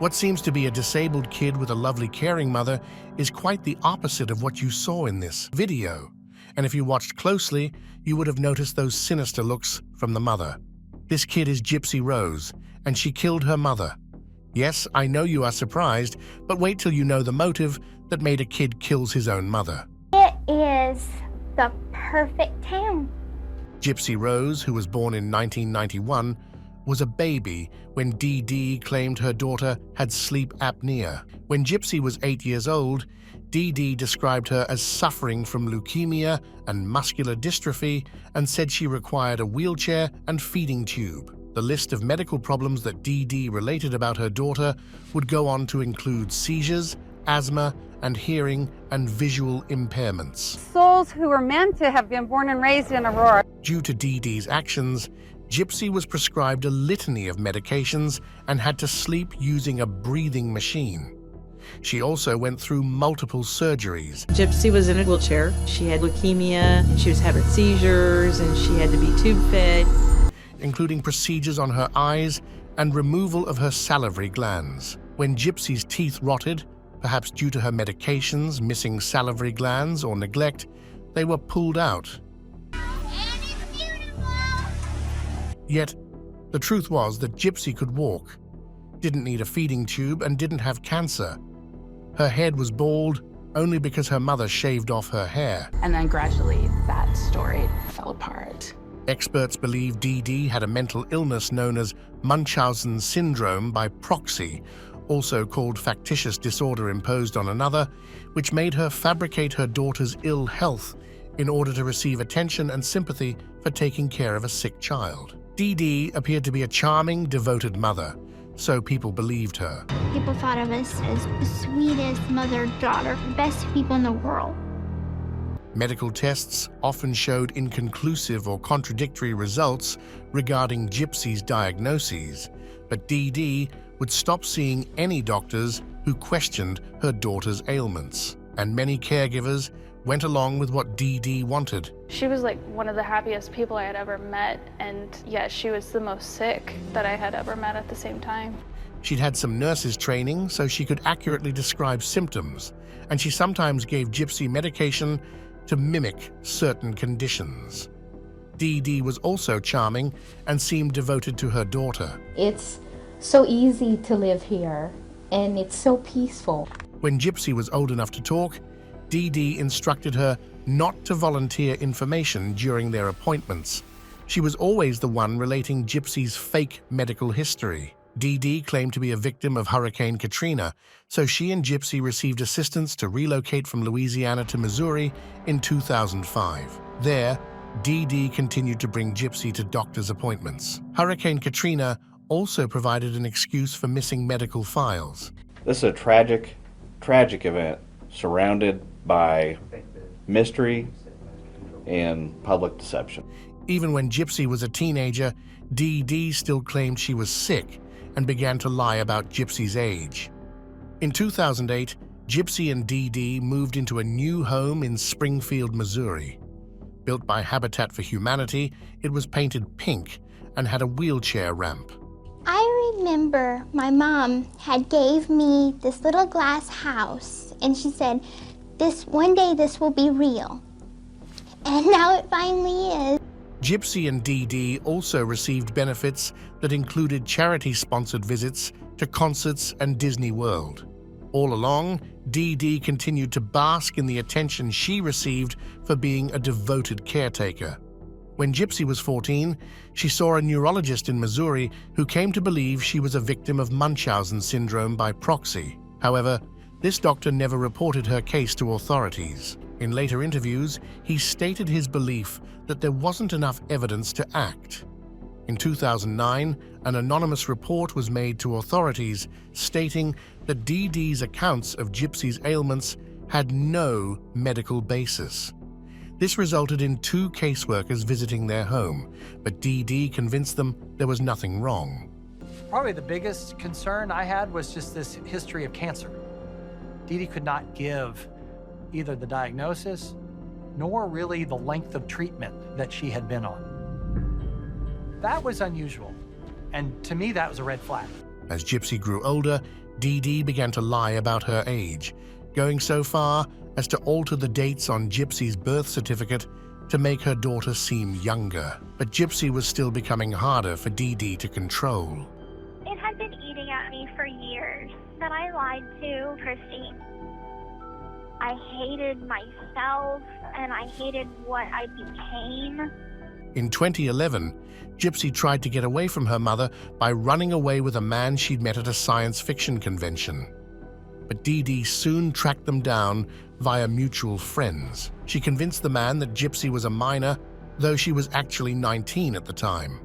What seems to be a disabled kid with a lovely caring mother is quite the opposite of what you saw in this video. And if you watched closely, you would have noticed those sinister looks from the mother. This kid is Gypsy Rose, and she killed her mother. Yes, I know you are surprised, but wait till you know the motive that made a kid kills his own mother. It is the perfect town. Gypsy Rose, who was born in 1991, was a baby when Dee Dee claimed her daughter had sleep apnea. When Gypsy was 8 years old, Dee Dee described her as suffering from leukemia and muscular dystrophy and said she required a wheelchair and feeding tube. The list of medical problems that Dee Dee related about her daughter would go on to include seizures, asthma, and hearing and visual impairments. Souls who were meant to have been born and raised in Aurora. Due to Dee Dee's actions, Gypsy was prescribed a litany of medications and had to sleep using a breathing machine. She also went through multiple surgeries. Gypsy was in a wheelchair. She had leukemia, and she was having seizures, and she had to be tube-fed. Including procedures on her eyes and removal of her salivary glands. When Gypsy's teeth rotted, perhaps due to her medications, missing salivary glands, or neglect, they were pulled out. Yet, the truth was that Gypsy could walk, didn't need a feeding tube, and didn't have cancer. Her head was bald only because her mother shaved off her hair. And then gradually that story fell apart. Experts believe Dee Dee had a mental illness known as Munchausen syndrome by proxy, also called factitious disorder imposed on another, which made her fabricate her daughter's ill health in order to receive attention and sympathy for taking care of a sick child. Dee Dee appeared to be a charming, devoted mother, so people believed her. People thought of us as the sweetest mother-daughter, best people in the world. Medical tests often showed inconclusive or contradictory results regarding Gypsy's diagnoses, but Dee Dee would stop seeing any doctors who questioned her daughter's ailments, and many caregivers went along with what Dee Dee wanted. She was like one of the happiest people I had ever met, and yet she was the most sick that I had ever met at the same time. She'd had some nurses training so she could accurately describe symptoms, and she sometimes gave Gypsy medication to mimic certain conditions. Dee Dee was also charming and seemed devoted to her daughter. It's so easy to live here, and it's so peaceful. When Gypsy was old enough to talk, Dee Dee instructed her not to volunteer information during their appointments. She was always the one relating Gypsy's fake medical history. Dee Dee claimed to be a victim of Hurricane Katrina, so she and Gypsy received assistance to relocate from Louisiana to Missouri in 2005. There, Dee Dee continued to bring Gypsy to doctor's appointments. Hurricane Katrina also provided an excuse for missing medical files. This is a tragic event surrounded by mystery and public deception. Even when Gypsy was a teenager, Dee Dee still claimed she was sick and began to lie about Gypsy's age. In 2008, Gypsy and Dee Dee moved into a new home in Springfield, Missouri. Built by Habitat for Humanity, it was painted pink and had a wheelchair ramp. I remember my mom had gave me this little glass house, and she said, one day this will be real. And now it finally is. Gypsy and Dee Dee also received benefits that included charity-sponsored visits to concerts and Disney World. All along, Dee Dee continued to bask in the attention she received for being a devoted caretaker. When Gypsy was 14, she saw a neurologist in Missouri who came to believe she was a victim of Munchausen syndrome by proxy. However, this doctor never reported her case to authorities. In later interviews, he stated his belief that there wasn't enough evidence to act. In 2009, an anonymous report was made to authorities stating that Dee Dee's accounts of Gypsy's ailments had no medical basis. This resulted in 2 caseworkers visiting their home, but Dee Dee convinced them there was nothing wrong. Probably the biggest concern I had was just this history of cancer. Dee Dee could not give either the diagnosis nor really the length of treatment that she had been on. That was unusual, and to me that was a red flag. As Gypsy grew older, Dee Dee began to lie about her age, going so far as to alter the dates on Gypsy's birth certificate to make her daughter seem younger. But Gypsy was still becoming harder for Dee Dee to control. It had been eating at me for years that I lied to Christy. I hated myself and I hated what I became. In 2011, Gypsy tried to get away from her mother by running away with a man she'd met at a science fiction convention. But Dee Dee soon tracked them down via mutual friends. She convinced the man that Gypsy was a minor, though she was actually 19 at the time.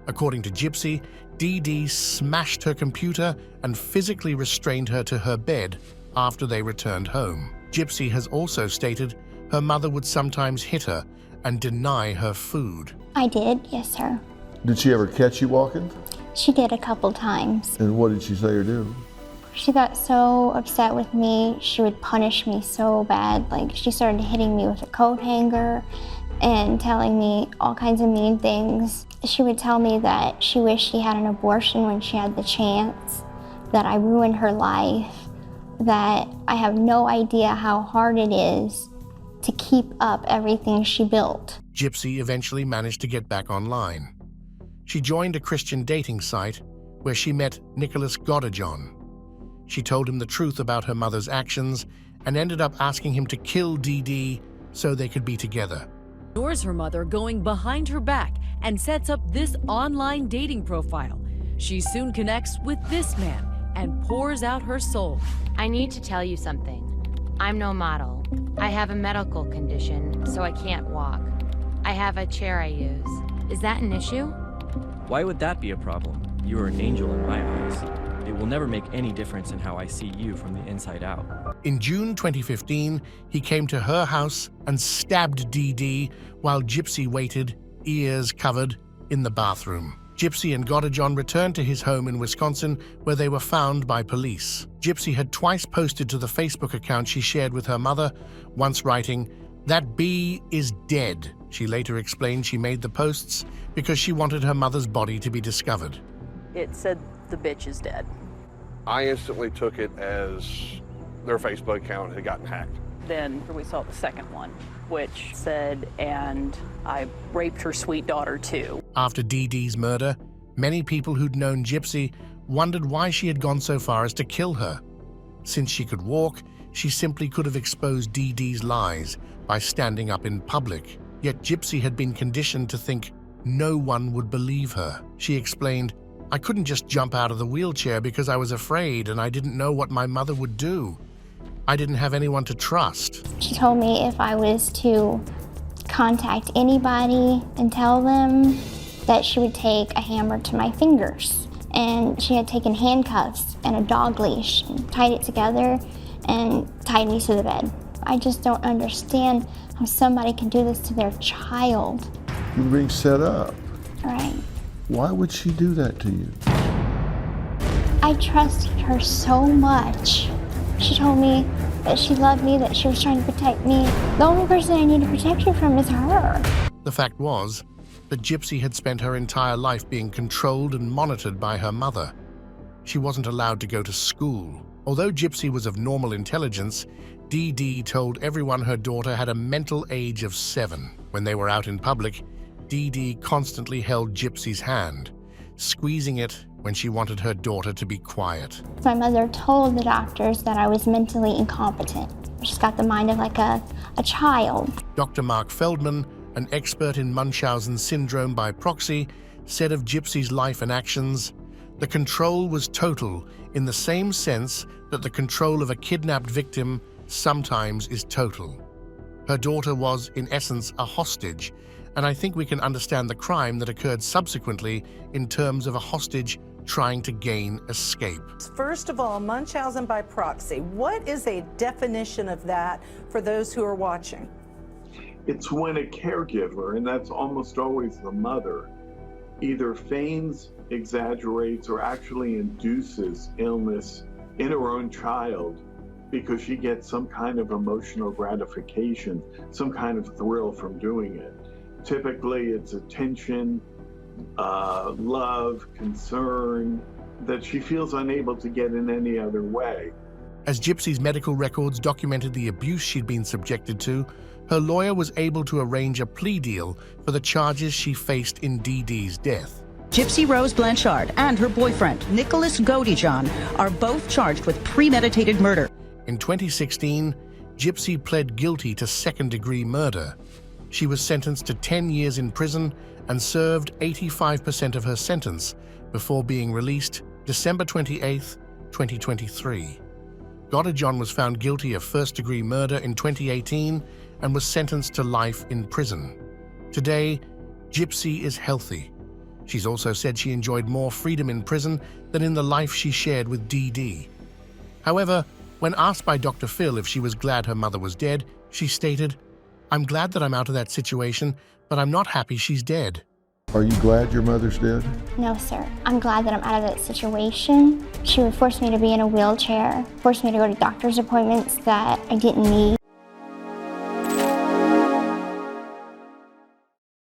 According to Gypsy, Dee Dee smashed her computer and physically restrained her to her bed after they returned home. Gypsy has also stated her mother would sometimes hit her and deny her food. I did, yes, sir. Did she ever catch you walking? She did a couple times. And what did she say or do? She got so upset with me, she would punish me so bad. Like, she started hitting me with a coat hanger and telling me all kinds of mean things. She would tell me that she wished she had an abortion when she had the chance, that I ruined her life, that I have no idea how hard it is to keep up everything she built. Gypsy eventually managed to get back online. She joined a Christian dating site where she met Nicholas Godejohn. She told him the truth about her mother's actions and ended up asking him to kill Dee Dee so they could be together. Ignores her mother going behind her back and sets up this online dating profile. She soon connects with this man and pours out her soul. I need to tell you something. I'm no model. I have a medical condition, so I can't walk. I have a chair I use. Is that an issue? Why would that be a problem? You are an angel in my eyes. It will never make any difference in how I see you from the inside out. In June 2015, he came to her house and stabbed Dee Dee while Gypsy waited, ears covered, in the bathroom. Gypsy and Godejohn returned to his home in Wisconsin, where they were found by police. Gypsy had twice posted to the Facebook account she shared with her mother, once writing, "That bee is dead." She later explained she made the posts because she wanted her mother's body to be discovered. It said the bitch is dead. I instantly took it as their Facebook account had gotten hacked. Then we saw the second one, which said, "And I raped her sweet daughter too." After Dee Dee's murder, many people who'd known Gypsy wondered why she had gone so far as to kill her. Since she could walk, she simply could have exposed Dee Dee's lies by standing up in public. Yet Gypsy had been conditioned to think no one would believe her. She explained, "I couldn't just jump out of the wheelchair because I was afraid and I didn't know what my mother would do. I didn't have anyone to trust." She told me if I was to contact anybody and tell them that she would take a hammer to my fingers. And she had taken handcuffs and a dog leash and tied it together and tied me to the bed. I just don't understand how somebody can do this to their child. You're being set up. Right. Why would she do that to you? I trusted her so much. She told me that she loved me, that she was trying to protect me. The only person I need to protect her from is her. The fact was that Gypsy had spent her entire life being controlled and monitored by her mother. She wasn't allowed to go to school. Although Gypsy was of normal intelligence, Dee Dee told everyone her daughter had a mental age of 7. When they were out in public, Dee Dee constantly held Gypsy's hand, squeezing it when she wanted her daughter to be quiet. My mother told the doctors that I was mentally incompetent. She's got the mind of like a child. Dr. Mark Feldman, an expert in Munchausen syndrome by proxy, said of Gypsy's life and actions, "The control was total in the same sense that the control of a kidnapped victim sometimes is total. Her daughter was, in essence, a hostage, and I think we can understand the crime that occurred subsequently in terms of a hostage trying to gain escape." First of all, Munchausen by proxy. What is a definition of that for those who are watching? It's when a caregiver, and that's almost always the mother, either feigns, exaggerates, or actually induces illness in her own child because she gets some kind of emotional gratification, some kind of thrill from doing it. Typically, it's attention, love, concern, that she feels unable to get in any other way. As Gypsy's medical records documented the abuse she'd been subjected to, her lawyer was able to arrange a plea deal for the charges she faced in Dee Dee's death. Gypsy Rose Blanchard and her boyfriend, Nicholas Godijon, are both charged with premeditated murder. In 2016, Gypsy pled guilty to second-degree murder. She was sentenced to 10 years in prison and served 85% of her sentence before being released December 28, 2023. Godijon was found guilty of first-degree murder in 2018 and was sentenced to life in prison. Today, Gypsy is healthy. She's also said she enjoyed more freedom in prison than in the life she shared with Dee Dee. However, when asked by Dr. Phil if she was glad her mother was dead, she stated, "I'm glad that I'm out of that situation, but I'm not happy she's dead." Are you glad your mother's dead? No, sir. I'm glad that I'm out of that situation. She would force me to be in a wheelchair, force me to go to doctor's appointments that I didn't need.